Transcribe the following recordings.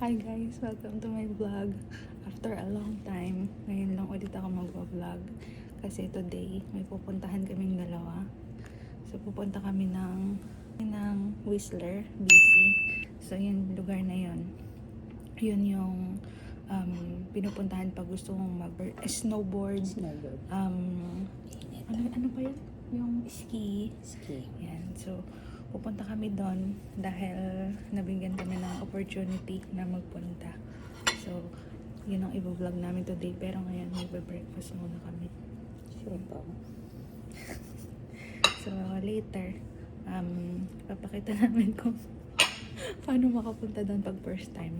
Hi guys! Welcome to my vlog. After a long time, ngayon lang ulit ako mag-vlog. Kasi today, may pupuntahan kaming dalawa. So, pupunta kami ng Whistler, BC. So, yung lugar na yun. Yun yung pinupuntahan pag gusto mong mag-snowboard. Ano pa yun? Yung ski. Yan. So, pupunta kami doon dahil nabigyan kami ng opportunity na magpunta. So, yun ang i-vlog namin today. Pero ngayon, magbe-breakfast muna kami. Sure pa. So, later, papakita namin kung paano makapunta doon pag first time.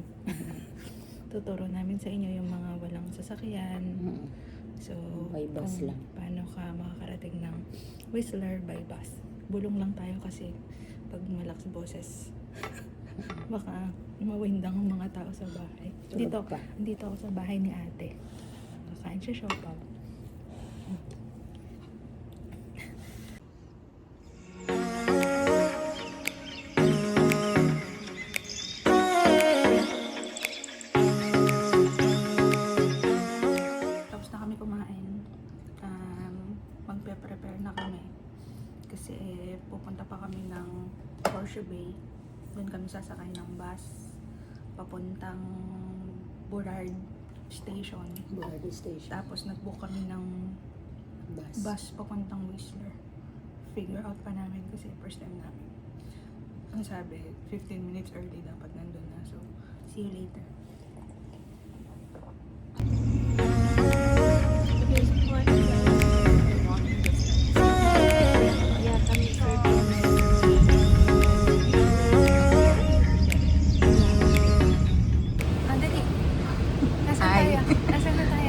Tuturo namin sa inyo yung mga walang sasakyan. So, by bus lang. Paano ka makakarating ng Whistler by bus. Bulong lang tayo kasi pag malakas boses baka mawindang ang mga tao sa bahay. Dito ako sa bahay ni ate. Kakain siya siopaw. Tapos na kami kumain. Magpe-prepare na kami. Kasi pupunta pa kami ng Horseshoe Bay. Doon kami sasakay ng bus papuntang Burrard Station. Tapos nag-book kami ng bus papuntang Whistler. Figure out pa namin kasi first time namin. Ang sabi, 15 minutes early dapat nandun na. So, see you later.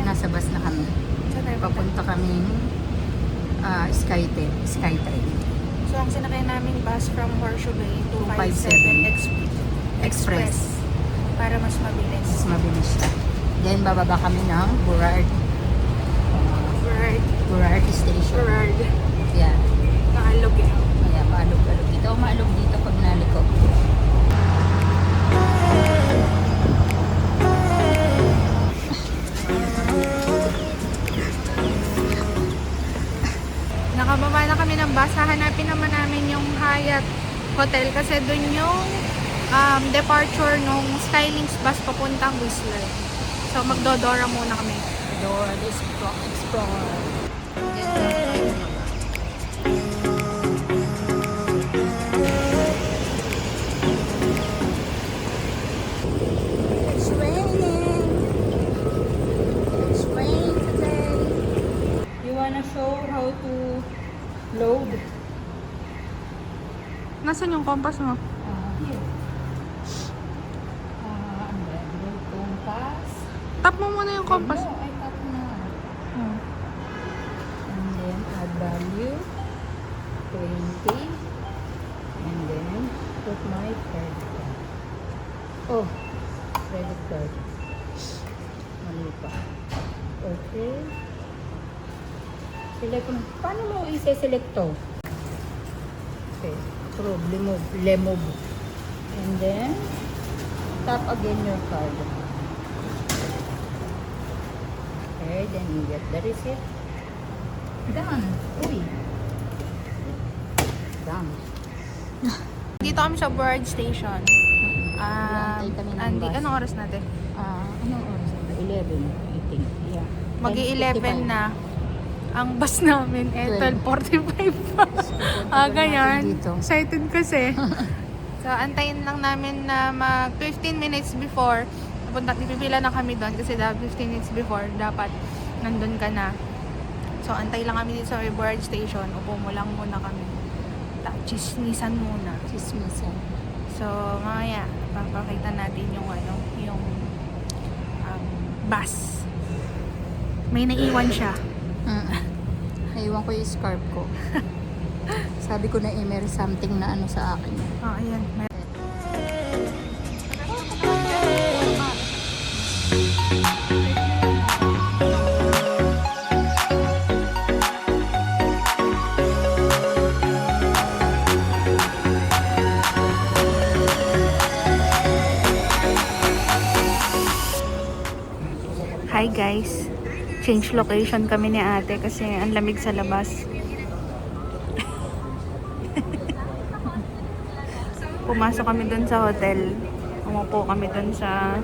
Nasa bus na kami. Papunta kami Skytrain. So, ang sinakay namin bus from Horseshoe Bay to 257 Express. Para mas mabilis. Mas mabilis siya. Then bababa kami ng Burrard Station. Burrard. Yeah. Maalog eh. Yeah, maalog-alog dito. Maalog dito pag naliko. Nakababa na kami ng bus. Hahanapin naman namin yung Hyatt Hotel kasi dun yung departure nung Skylinks bus papuntang Whistler. So magdodora muna kami. Dora the Explorer. It's raining. It's raining today. You wanna show how to load? Nasaan yung compass mo? Here. And then load compass. Tap mo muna yung compass. No, I tap na. And then add value 20 and then put my credit card. Oh, credit card. Mali pa. Okay. Select mo. Paano mo i-select to? Okay. Approve. Remove. And then tap again your card. Okay, then you get the receipt. Done. Uy. Done. Dito kami sa Burrard Station. Antay kami ng bus. Anong oras natin? Anong oras? 11, I think. Yeah. Mag-11 na. Ang bus namin 12:45 pa. Ganyan. Dito. Excited kasi. So, antayin lang namin na mag 15 minutes before. Pipila na kami doon kasi 15 minutes before dapat nandun ka na. So, antay lang kami dito sa Burrard Station. Upo mo lang muna kami. Chismisan muna. Chismisan. So, mamaya, papakita natin yung bus. May naiwan siya. Naiwan ko yung scarf ko. Sabi ko na meron something na ano sa akin. Ayan. Hi guys. Change location kami ni ate kasi ang lamig sa labas. Pumasok kami dun sa hotel. Umupo kami dun sa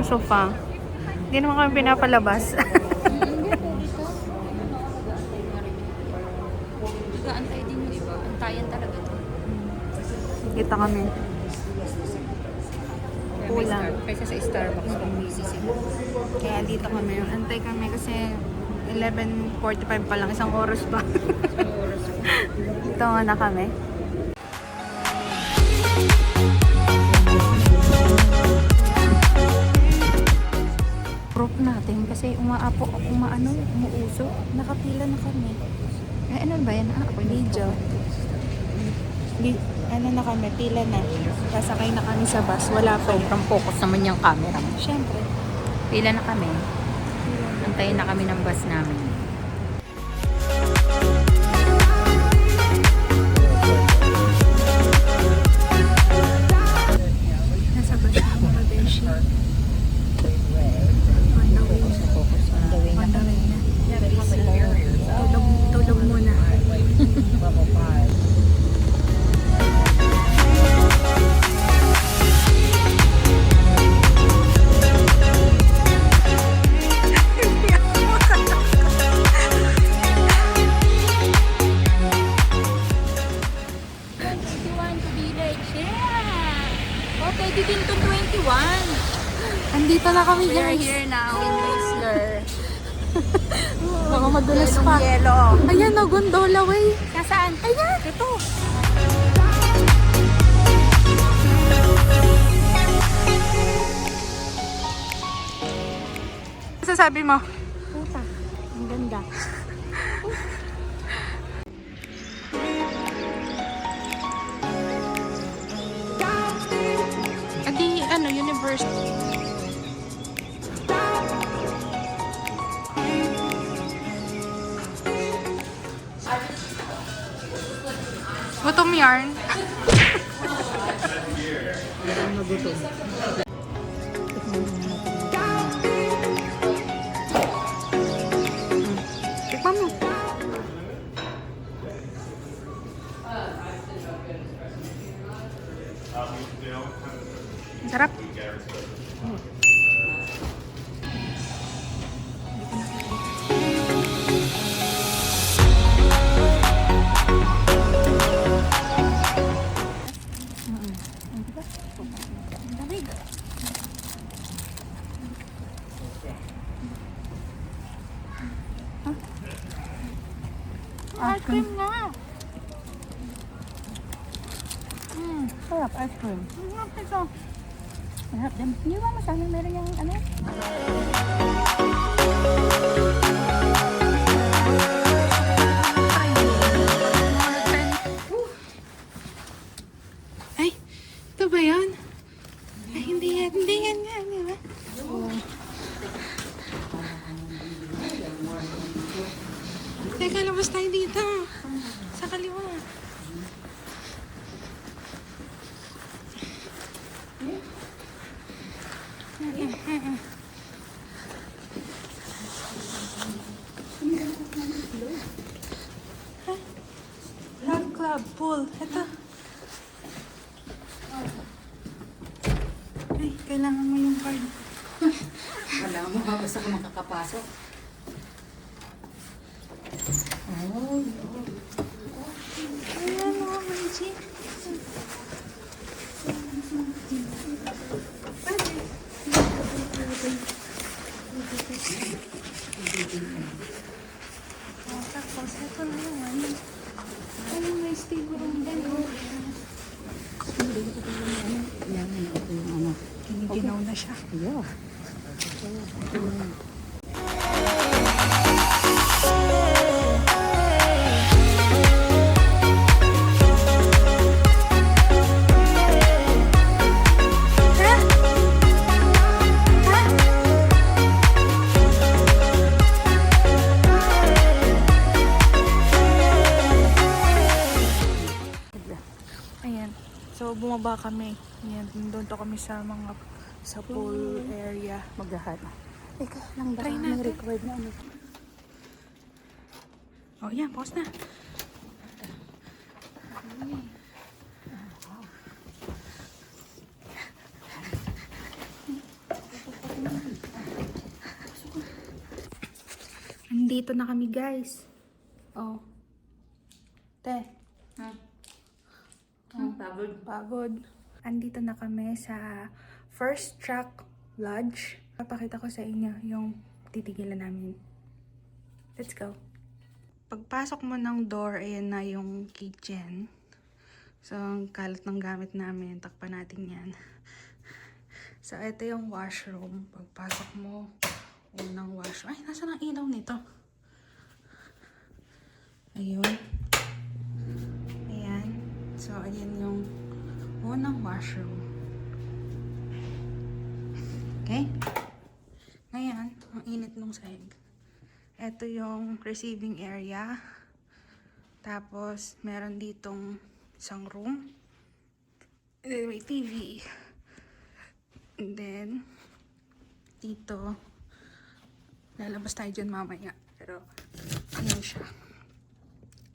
sofa. Hindi naman kami pinapalabas. Nag-aantay din yung iba. Antayan talaga to. Kita kami. Kulang. Kaysa sa Starbucks kung busy sila. Kaya dito kami. Antay kami kasi 11:45 pa lang. Isang oras pa. Dito na kami. Proof natin kasi umuuso. Nakapila na kami. Ano ba yan? Ako Video. Ano na kami, pila na. Sasakay na kami sa bus. Wala pa. Sobrang focus naman yung camera. Siyempre. Pila na kami. Antayin na kami ng bus namin. Nasa bus na mga beshi. On the way. On the way On na the way kami. na. Tulog muna. Okay, begin to 21. Andito na kami We are guys. here now in Whistler. Baka madulas pa. Yelo. Ayan na, gondola way. Nasaan? Ayan. Ito. Ano sasabi mo? Puta. Ang ganda. Adi, university. Gutom yarn. Magutom. Tikman mo. Ang sarap. Ang lamig. Ice cream nga. Sarap, ice cream. Sarap ito. Sarap din. Hindi ba masama meron yung ano? Ay, ito ba yun? Ay, hindi yan. Hindi yan nga, di ba? Teka, labas tayo dito. Sa kaliwa. Run club, pool. Ito. Ay, kailangan mo yung card. Wala mo ba? Basta ka makakapasok. Oh, Ayan o, may jeep. Tapos, ito na naman. Ay, may stable room din. yan na ito yung ano. Giniginaw na siya. Yeah. Ayan. So, bumaba kami. Ayan, doon to kami sa mga sa pool area. Maghahanap. Teka lang, baka Try may natin. required na ano. Oh, yan. Pause na. Andito na kami, guys. Oh. Te. Pagod. Pagod. Andito na kami sa First Track Lodge. Papakita ko sa inyo yung titigilan namin. Let's go. Pagpasok mo ng door, ayan na yung kitchen. So, ang kalat ng gamit namin. Takpan natin yan. So, ito yung washroom. Pagpasok mo, unang washroom. Ay, nasa ang ilaw nito? Ayun. Ayan. So, ayan yung unang washroom. Okay? Ngayon, ang init nung sahig. Ito yung receiving area. Tapos, meron ditong isang room. And then, may TV. And then, dito, lalabas tayo dyan mamaya. Pero, ayan siya.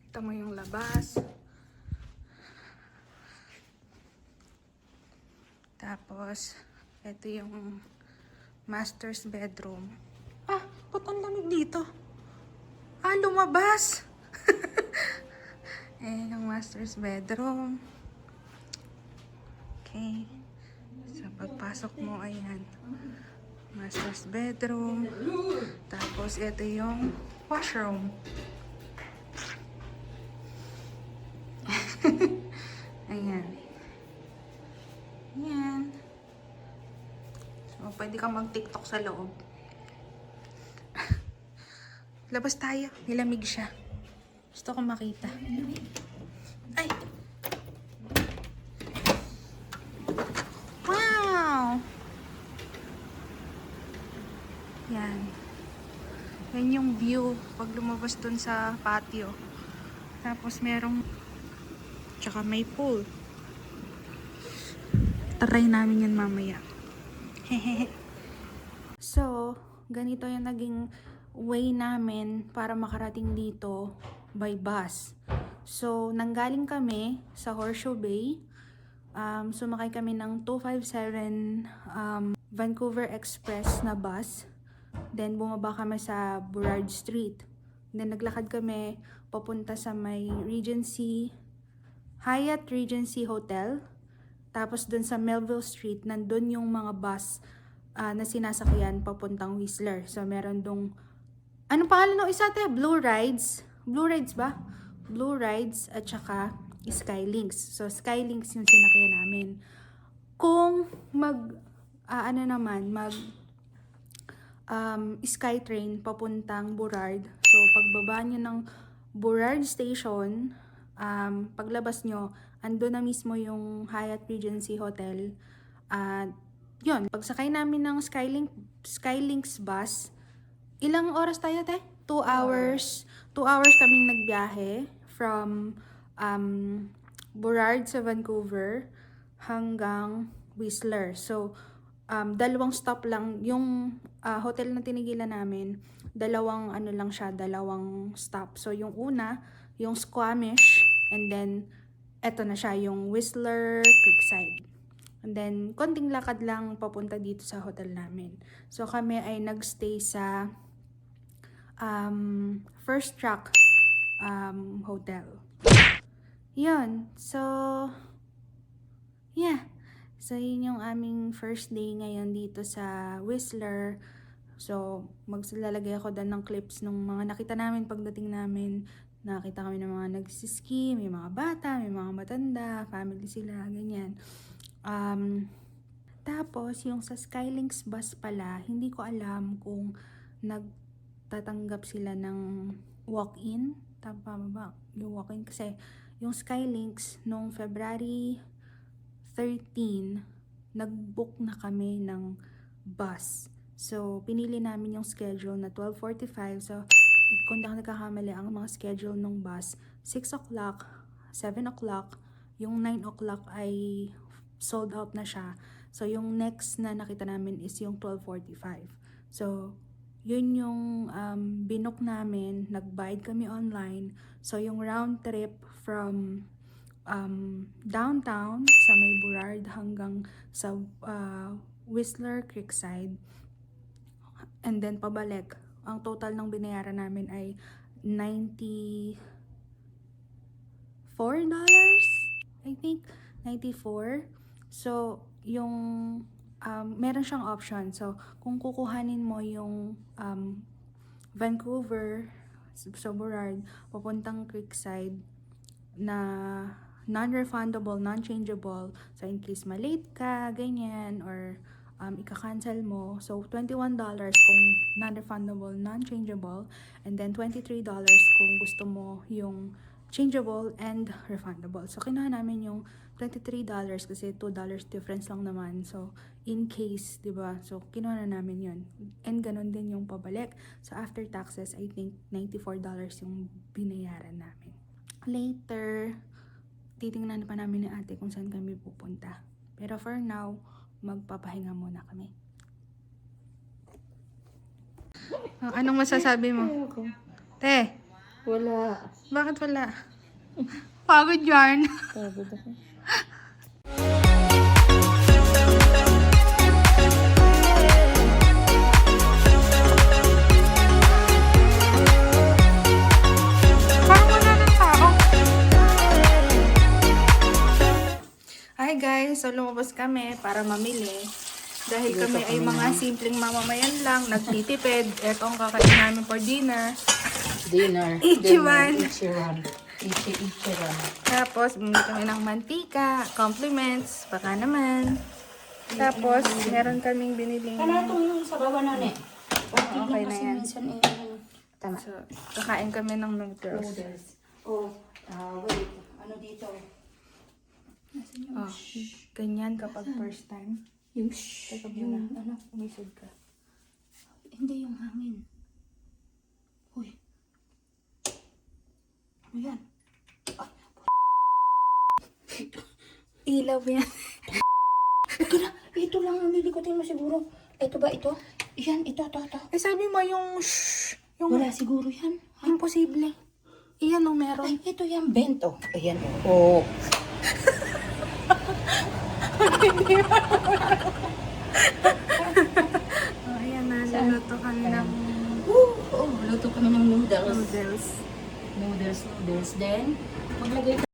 Ito mo yung labas. Tapos, ito yung master's bedroom. Ah, ba't ang lamig dito? Ah, lumabas! Ayan yung master's bedroom. Okay. So, pagpasok mo, ayan. Master's bedroom. Tapos, ito yung washroom. Ayan. Ayan. So, pwede kang mag-TikTok sa loob. Labas tayo. Nilamig siya. Gusto ko makita. Ay! Wow! Yan. Yan yung view pag lumabas dun sa patio. Tapos merong tsaka may pool. Try namin yan mamaya. Hehehe. So, ganito yung naging way namin para makarating dito by bus. So, nanggaling kami sa Horseshoe Bay. Sumakay kami ng 257 Vancouver Express na bus. Then, bumaba kami sa Burrard Street. Then, naglakad kami papunta sa may Regency, Hyatt Regency Hotel. Tapos, dun sa Melville Street, nandun yung mga bus na sinasakyan papuntang Whistler. So, meron dong, anong pangalan ng isa, te? Blue Rides. Blue Rides ba? Blue Rides at saka Skylinks. So, Skylinks yung sinakyan namin. Kung Skytrain papuntang Burrard. So, pagbaba nyo ng Burrard Station, paglabas nyo, ando na mismo yung Hyatt Regency Hotel. At yun, pagsakay namin ng Skylinks bus, ilang oras tayo, te? 2 hours. 2 hours kaming nagbiyahe from Burrard sa Vancouver hanggang Whistler. So, dalawang stop lang. Yung hotel na tinigilan namin, dalawang stop. So, yung una, yung Squamish, and then, eto na siya, yung Whistler Creekside. And then, konting lakad lang papunta dito sa hotel namin. So, kami ay nagstay sa First Track Hotel. Yun. So, yeah. So, yun yung aming first day ngayon dito sa Whistler. So, maglalagay ako doon ng clips ng mga nakita namin pagdating namin. Nakita kami ng mga nagsiski, may mga bata, may mga matanda, family sila, ganyan. Tapos, yung sa Skylinks bus pala, hindi ko alam kung nagtatanggap sila ng walk-in. Tama ba? Yung walk-in kasi yung Skylinks nung February 13, nag-book na kami ng bus. So, pinili namin yung schedule na 12:45. So, kung di ako nagkakamali, ang mga schedule ng bus, 6 o'clock, 7 o'clock, yung 9 o'clock ay sold out na siya. So, yung next na nakita namin is yung 12:45. So, yun yung binook namin. Nag-bayad kami online. So, yung round trip from downtown sa may Burrard hanggang sa Whistler Creekside. And then, pabalik. Ang total ng binayaran namin ay $94, I think. 94. So, yung meron siyang option. So, kung kukuhanin mo yung Vancouver sa Burrard, papuntang Creekside na non-refundable, non-changeable. So, in case malate ka, ganyan, or ika-cancel mo. So, $21 kung non-refundable, non-changeable. And then, $23 kung gusto mo yung changeable and refundable. So, kinuha namin yung $23 kasi $2 difference lang naman. So, in case, di ba? So, kinuha na namin yun. And ganun din yung pabalik. So, after taxes, I think $94 yung binayaran namin. Later, titingnan pa namin ni ate kung saan kami pupunta. Pero for now, magpapahinga muna kami. Anong masasabi mo? Te, Wala. bakit wala? Pagod yarn. Pagod ako. Parang wala ng tao. Hi guys, so lumabas kami para mamili. Dahil kami ay mga simpleng mamamayan lang, nagtitipid. Ito ang kakain namin for dinner. Dinner. Ichiban. Ichiban. Tapos, bumili kami ng mantika, compliments, baka naman. Tapos, meron kaming binili. Kana itong sa baba na ne. Okay na yan. Tama. So, kakain kami ng noodles. Noodles. Oh, wait. Ano dito? Oh, ganyan kapag first time. Yung Teka yung muna. ano? Umisod ka. Hindi yung hangin. Uy. Ano yan? Ilaw yan. Ito na. Ito lang ang nilikotin mo siguro. Ito ba ito? Yan, ito. Eh, sabi mo yung shh. Yung Wala siguro yan. imposible. Iyan o meron. Ay, ito yan. Bento. Ayan. Oh. Oh, ayan na. Luluto kami ng Luto kami ng noodles. noodles. Noodles. Then, maglagay